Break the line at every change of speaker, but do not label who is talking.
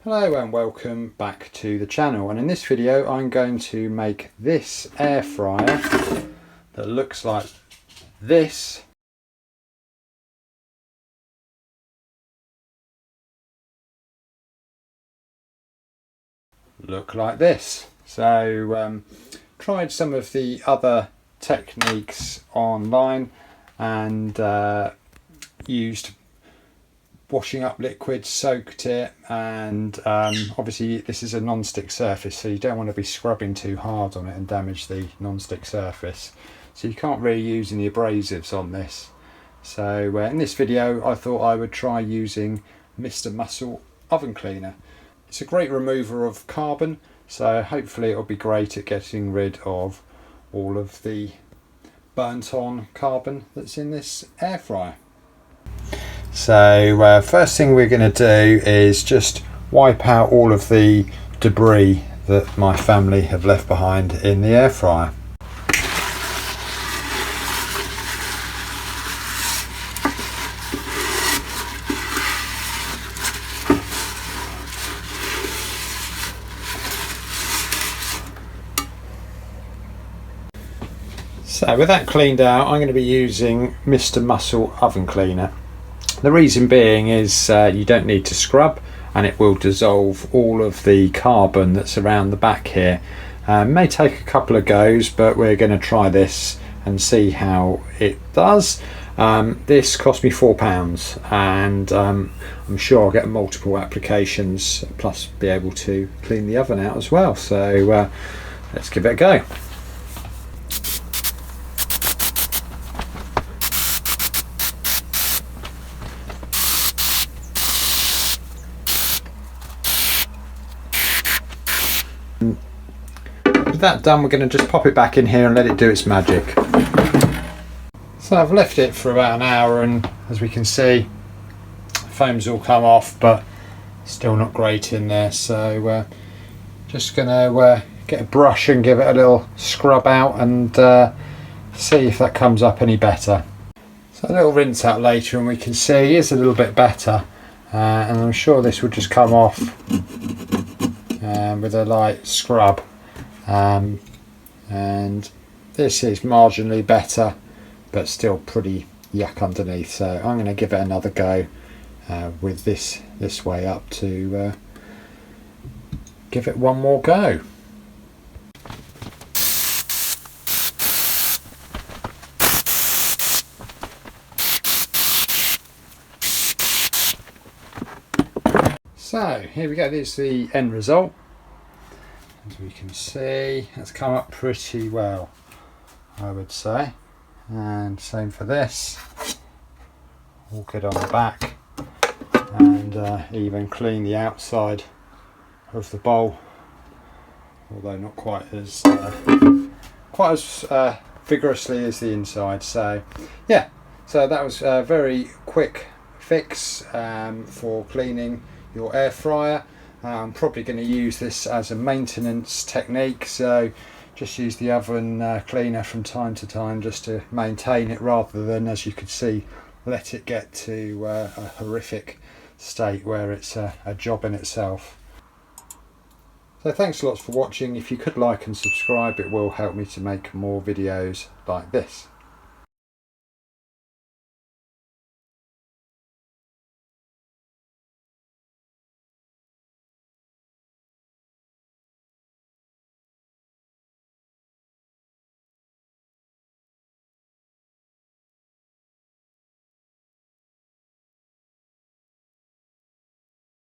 Hello and welcome back to the channel, and in this video I'm going to make this air fryer that looks like this. So tried some of the other techniques online and used washing up liquid, soaked it, and obviously this is a non-stick surface, so you don't want to be scrubbing too hard on it and damage the non-stick surface, so you can't really use any abrasives on this. So in this video I thought I would try using Mr. Muscle oven cleaner. It's a great remover of carbon, so hopefully it'll be great at getting rid of all of the burnt on carbon that's in this air fryer. So first thing we're going to do is just wipe out all of the debris that my family have left behind in the air fryer. So with that cleaned out, I'm going to be using Mr. Muscle oven cleaner. The reason being is you don't need to scrub, and it will dissolve all of the carbon that's around the back here. May take a couple of goes, but we're going to try this and see how it does. This cost me £4, and I'm sure I'll get multiple applications, plus be able to clean the oven out as well. So let's give it a go. With that done, we're going to just pop it back in here and let it do its magic. So I've left it for about an hour, and as we can see, foam's all come off, but still not great in there. So just going to get a brush and give it a little scrub out and see if that comes up any better. So a little rinse out later, and we can see it's a little bit better, and I'm sure this will just come off with a light scrub. And this is marginally better, but still pretty yuck underneath, so I'm going to give it another go with this way up to give it one more go. So here we go, this is the end result. As we can see, it's come up pretty well, I would say, and same for this. All good on the back, and even clean the outside of the bowl, although not quite as vigorously as the inside. So yeah, so that was a very quick fix for cleaning your air fryer. I'm probably going to use this as a maintenance technique, so just use the oven cleaner from time to time just to maintain it, rather than, as you could see, let it get to a horrific state where it's a job in itself. So thanks lots for watching. If you could like and subscribe, it will help me to make more videos like this.